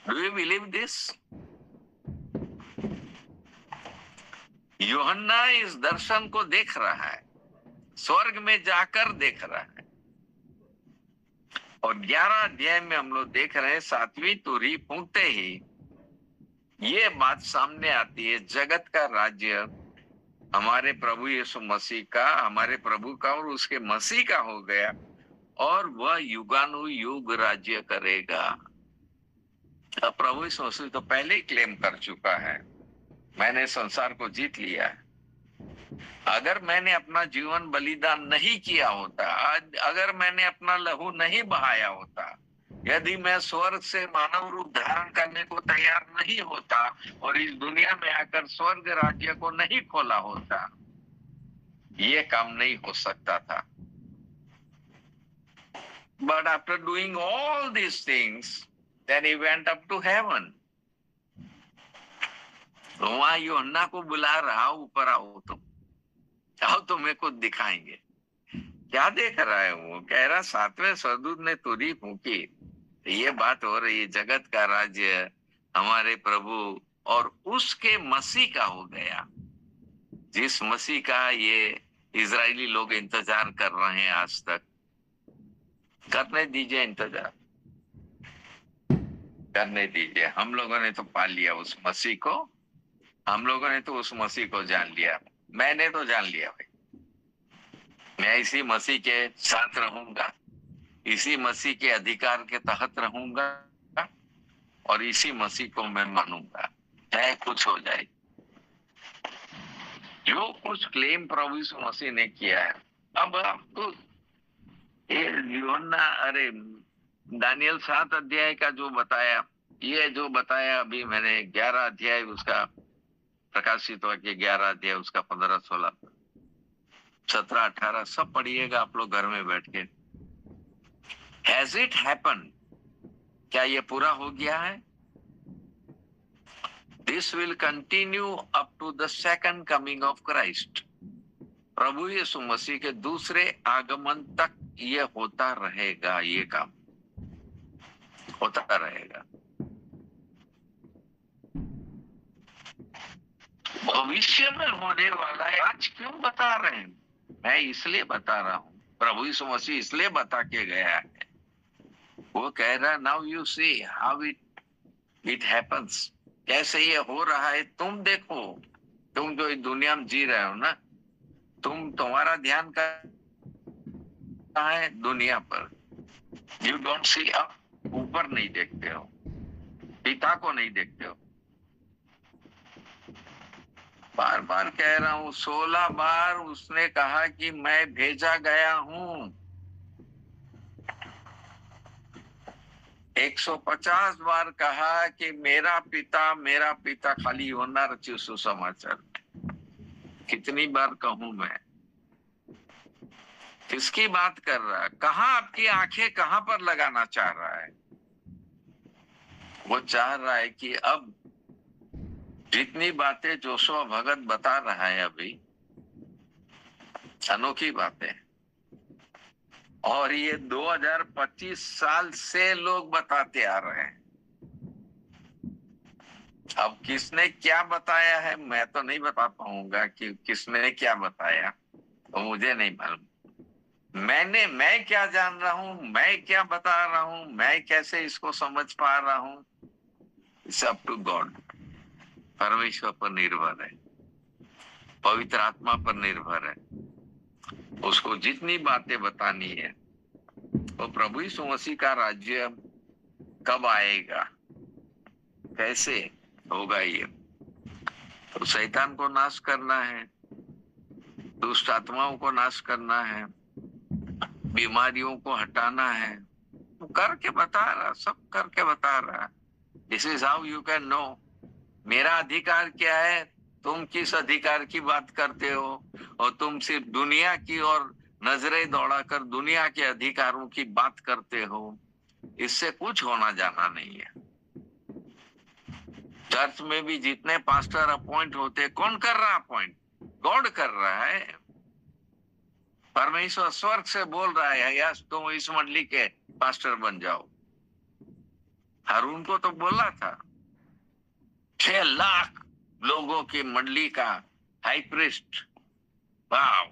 Do you believe this? यूहन्ना इस दर्शन को देख रहा है, स्वर्ग में जाकर देख रहा है। और 11 अध्याय में हम लोग देख रहे हैं, 7वीं तुरही फूंकते ही ये बात सामने आती है, जगत का राज्य हमारे प्रभु यीशु मसीह का, हमारे प्रभु का और उसके मसीह का हो गया, और वह युगानुयुग राज्य करेगा। अब प्रभु यीशु मसीह तो पहले ही क्लेम कर चुका है, मैंने संसार को जीत लिया है। अगर मैंने अपना जीवन बलिदान नहीं किया होता, अगर मैंने अपना लहू नहीं बहाया होता, यदि मैं स्वर्ग से मानव रूप धारण करने को तैयार नहीं होता और इस दुनिया में आकर स्वर्ग राज्य को नहीं खोला होता, ये काम नहीं हो सकता था। But after doing all these things, then he went up to heaven. तो वहां यूहन्ना को बुला रहा, ऊपर आओ तो मेरे को दिखाएंगे। क्या देख रहा है वो? कह रहा 7वें स्वर्गदूत ने तुरही फूंकी, ये बात हो रही है, जगत का राज्य हमारे प्रभु और उसके मसीह का हो गया, जिस मसीह का ये इजरायली लोग इंतजार कर रहे हैं आज तक। करने दीजिए, इंतजार करने दीजिए। हम लोगों ने तो पा लिया उस मसीह को, हम लोगों ने तो उस मसीह को जान लिया। मैंने तो जान लिया भाई, मैं इसी मसीह के साथ रहूंगा, इसी मसीह के अधिकार के तहत रहूंगा और इसी मसीह को मैं मानूंगा, चाहे कुछ हो जाए। जो कुछ क्लेम प्रभु यीशु मसीह ने किया है, अब आपको ये यूहन्ना, अरे दानियल 7 अध्याय का जो बताया, ये जो बताया अभी मैंने 11 अध्याय उसका, प्रकाशित वाक्य 11 अध्याय उसका 15, 16, 17, 18 सब पढ़िएगा आप लोग घर में बैठ के। हैज इट हैपन, क्या ये पूरा हो गया है? This will continue up to the second coming of Christ. प्रभु यीशु मसीह के दूसरे आगमन तक ये होता रहेगा, ये काम होता रहेगा। भविष्य में होने वाला है, आज क्यों बता रहे हैं? मैं इसलिए बता रहा हूं, प्रभु यीशु मसीह इसलिए बता के गया है। वो कह रहा, now you see how it happens, कैसे ये हो रहा है तुम देखो। तुम जो इस दुनिया में जी रहे हो ना, तुम्हारा ध्यान कहाँ है? दुनिया पर। यू डोंट सी अप, ऊपर नहीं देखते हो, पिता को नहीं देखते हो। बार बार कह रहा हूं, 16 बार उसने कहा कि मैं भेजा गया हूं। 150 बार कहा कि मेरा पिता, खाली होना रचियो सुसमाचार। कितनी बार कहूं मैं? किसकी बात कर रहा है? कहां आपकी आंखें कहां पर लगाना चाह रहा है? वो चाह रहा है कि अब जितनी बातें जोशुआ भगत बता रहा है अभी, अनोखी बातें, और ये 2025 साल से लोग बताते आ रहे हैं। अब किसने क्या बताया है मैं तो नहीं बता पाऊंगा कि किसने क्या बताया, तो मुझे नहीं मालूम। मैं क्या जान रहा हूं, मैं क्या बता रहा हूं, मैं कैसे इसको समझ पा रहा हूं, इट्स अप टू गॉड। परमेश्वर पर निर्भर है, पवित्र आत्मा पर निर्भर है। उसको जितनी बातें बतानी है, वो प्रभु यीशु मसीह का राज्य कब आएगा, कैसे होगा, ये तो शैतान को नाश करना है, दुष्ट आत्माओं को नाश करना है, बीमारियों को हटाना है, तो करके बता रहा, सब करके बता रहा। This is how you can know मेरा अधिकार क्या है। तुम किस अधिकार की बात करते हो, और तुम सिर्फ दुनिया की और नजरें दौड़ाकर दुनिया के अधिकारों की बात करते हो। इससे कुछ होना जाना नहीं है। चर्च में भी जितने पास्टर अपॉइंट होते, कौन कर रहा अपॉइंट? गॉड कर रहा है। परमेश्वर स्वर्ग से बोल रहा है, यस तुम इस मंडली के पास्टर बन जाओ। हारून को तो बोला था, 6 लाख लोगों की मंडली का high priest. Wow,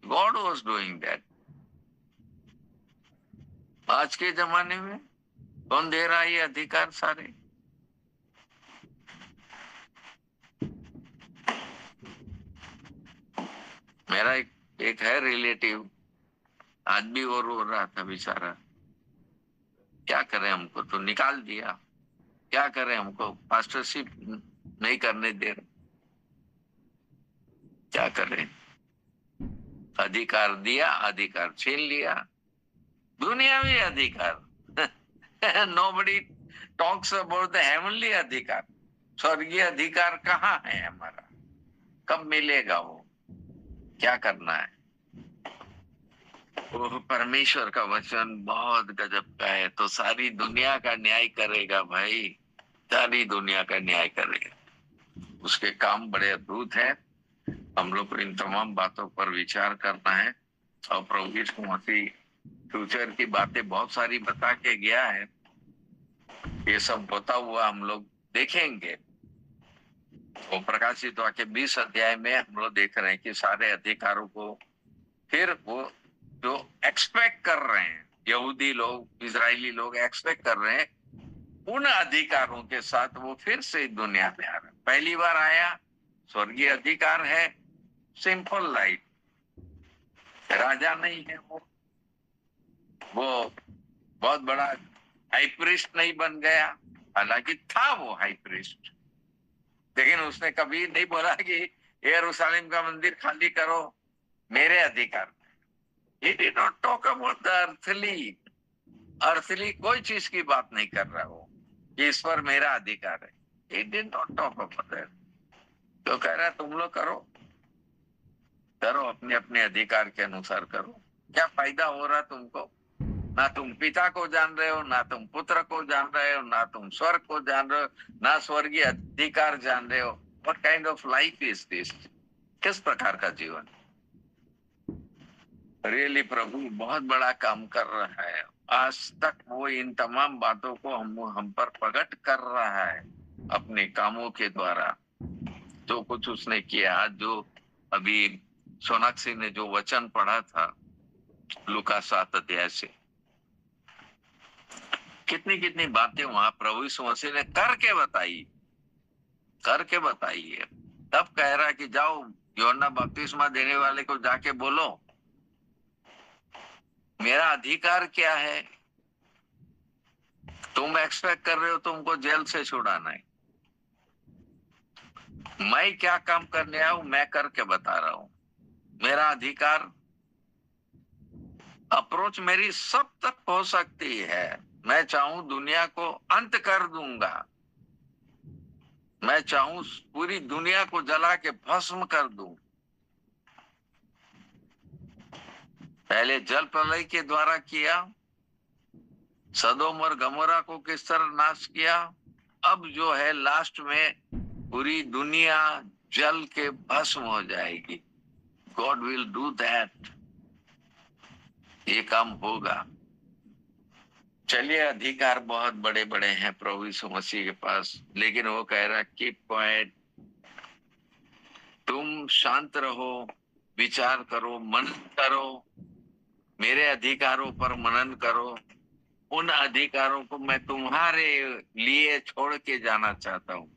God was doing that. आज के जमाने में कौन दे रहा है ये अधिकार? सारे मेरा एक है रिलेटिव, आज भी वो रो रहा था बेचारा। क्या करें, हमको तो निकाल दिया, क्या करें, हमको पास्टरशिप नहीं करने दे रहे, क्या करें? अधिकार दिया, अधिकार छीन लिया, दुनियावी अधिकार। Nobody talks about the heavenly अधिकार। स्वर्गीय अधिकार कहाँ है हमारा? कब मिलेगा वो? क्या करना है? वो परमेश्वर का वचन बहुत गजब का है, तो सारी दुनिया का न्याय करेगा भाई, सारी दुनिया का न्याय करेगा। उसके काम बड़े अद्भुत हैं। हम लोग को इन तमाम बातों पर विचार करना है, और प्रभु यीशु मसीह फ्यूचर की बातें बहुत सारी बता के गया है। ये सब होता हुआ हम लोग देखेंगे। वो प्रकाशित वाक्य 20 अध्याय में हम लोग देख रहे हैं कि सारे अधिकारों को फिर वो जो एक्सपेक्ट कर रहे हैं, यहूदी लोग, इजरायली लोग एक्सपेक्ट कर रहे हैं, उन अधिकारों के साथ वो फिर से दुनिया में आ रहे हैं। पहली बार आया, स्वर्गीय अधिकार है, सिंपल लाइफ, राजा नहीं है वो बहुत बड़ा हाई प्रीस्ट नहीं बन गया। हालांकि था वो हाई प्रीस्ट, लेकिन उसने कभी नहीं बोला कि यरूशलेम का मंदिर खाली करो मेरे अधिकार में। He did not talk about the earthly कोई चीज की बात नहीं कर रहा वो कि इस पर मेरा अधिकार है। He did not talk about that। तो कह रहा है तुम लोग करो अपने अपने अधिकार के अनुसार करो। क्या फायदा हो रहा तुमको? ना तुम पिता को जान रहे हो, ना तुम पुत्र को जान रहे हो, ना तुम स्वर्ग को जान रहे हो, ना स्वर्गीय अधिकार जान रहे हो। What kind of life is this? किस प्रकार का जीवन? रियली प्रभु बहुत बड़ा काम कर रहा है। आज तक वो इन तमाम बातों को हम पर प्रकट कर रहा है अपने कामों के द्वारा। जो कुछ उसने किया, जो अभी सोनाक्षी ने जो वचन पढ़ा था लूका 7 अध्याय से, कितनी कितनी बातें वहां प्रभु यीशु मसीह ने करके बताई है। तब कह रहा है कि जाओ यूहन्ना बपतिस्मा देने वाले को जाके बोलो मेरा अधिकार क्या है। तुम एक्सपेक्ट कर रहे हो तुमको जेल से छुड़ाना है, मैं क्या काम करने आया हूं मैं करके बता रहा हूं। मेरा अधिकार, अप्रोच मेरी सब तक हो सकती है। मैं चाहूं दुनिया को अंत कर दूंगा, मैं चाहूं पूरी दुनिया को जला के भस्म कर दूं। पहले जल प्रलय के द्वारा किया, सदोम और गमोरा को किस तरह नाश किया, अब जो है लास्ट में पूरी दुनिया जल के भस्म हो जाएगी। गॉड विल डू दैट, ये काम होगा। चलिए, अधिकार बहुत बड़े बड़े हैं प्रभु यीशु मसीह के पास, लेकिन वो कह रहा कीप क्वाइट, तुम शांत रहो, विचार करो, मनन करो, मेरे अधिकारों पर मनन करो। उन अधिकारों को मैं तुम्हारे लिए छोड़ के जाना चाहता हूँ,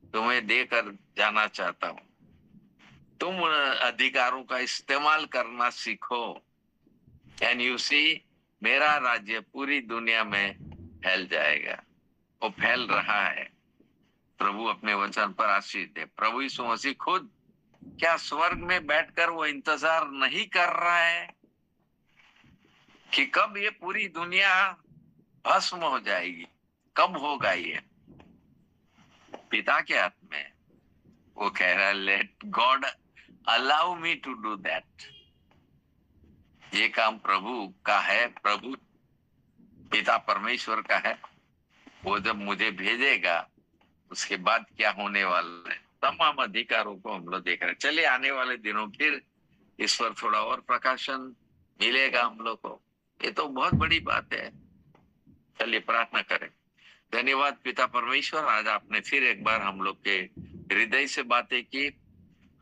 तुम्हें देकर जाना चाहता हूँ। तुम उन अधिकारों का इस्तेमाल करना सीखो। कैन यू सी, मेरा राज्य पूरी दुनिया में फैल जाएगा। वो फैल रहा है। प्रभु अपने वचन पर आशीष दे। प्रभु यीशु मसीह खुद क्या स्वर्ग में बैठकर वो इंतजार नहीं कर रहा है कि कब ये पूरी दुनिया भस्म हो जाएगी, कब होगा ये? पिता के हाथ में। वो कह रहा है let God allow me to do that. ये काम प्रभु का है, प्रभु पिता परमेश्वर का है। वो जब मुझे भेजेगा उसके बाद क्या होने वाला है, तमाम अधिकारों को हम लोग देख रहे हैं। चलिए, आने वाले दिनों फिर इस पर थोड़ा और प्रकाशन मिलेगा हम लोग को। ये तो बहुत बड़ी बात है। चलिए प्रार्थना करें। धन्यवाद पिता परमेश्वर, आज आपने फिर एक बार हम लोग के हृदय से बातें की,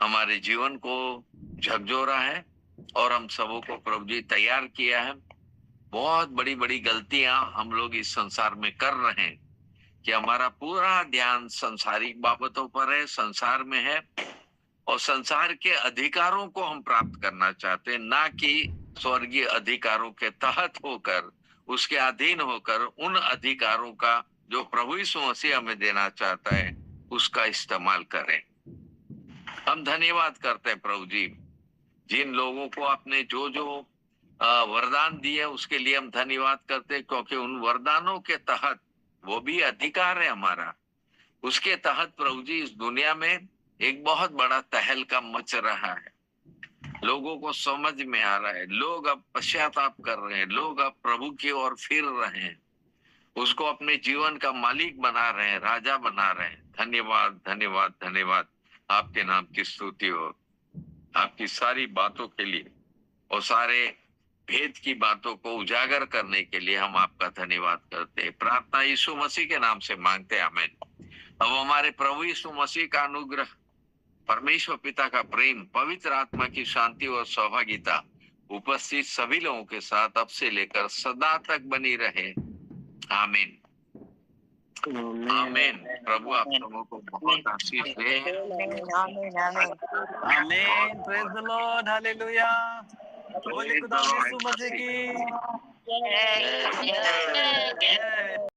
हमारे जीवन को झकझोरा है और हम सबों को प्रभु जी तैयार किया है। बहुत बड़ी बड़ी गलतियां हम लोग इस संसार में कर रहे हैं कि हमारा पूरा ध्यान संसारिक बाबतों पर है, संसार में है, और संसार के अधिकारों को हम प्राप्त करना चाहते हैं, ना कि स्वर्गीय अधिकारों के तहत होकर, उसके अधीन होकर उन अधिकारों का जो प्रभु यीशु मसीह हमें देना चाहता है उसका इस्तेमाल करें। हम धन्यवाद करते हैं प्रभु जी, जिन लोगों को आपने जो जो वरदान दिए उसके लिए हम धन्यवाद करते हैं, क्योंकि उन वरदानों के तहत, वो भी अधिकार है हमारा, उसके तहत प्रभु जी इस दुनिया में एक बहुत बड़ा तहलका मच रहा है। लोगों को समझ में आ रहा है, लोग अब पश्चाताप कर रहे हैं, लोग अब प्रभु की ओर फिर रहे हैं, उसको अपने जीवन का मालिक बना रहे हैं, राजा बना रहे हैं। धन्यवाद धन्यवाद धन्यवाद, आपके नाम की स्तुति हो। आपकी सारी बातों के लिए और सारे भेद की बातों को उजागर करने के लिए हम आपका धन्यवाद करते हैं। प्रार्थना यीशु मसीह के नाम से मांगते हैं, आमीन। अब हमारे प्रभु यीशु मसीह का अनुग्रह, परमेश्वर पिता का प्रेम, पवित्र आत्मा की शांति और सौभाग्यता उपस्थित सभी लोगों के साथ अब से लेकर सदा तक बनी रहे। आमीन आमीन। प्रभु आप सबों को बहुत आशीष दे। आमीन। Praise the Lord, hallelujah. बोले खुदा यीशु मसीह की जय।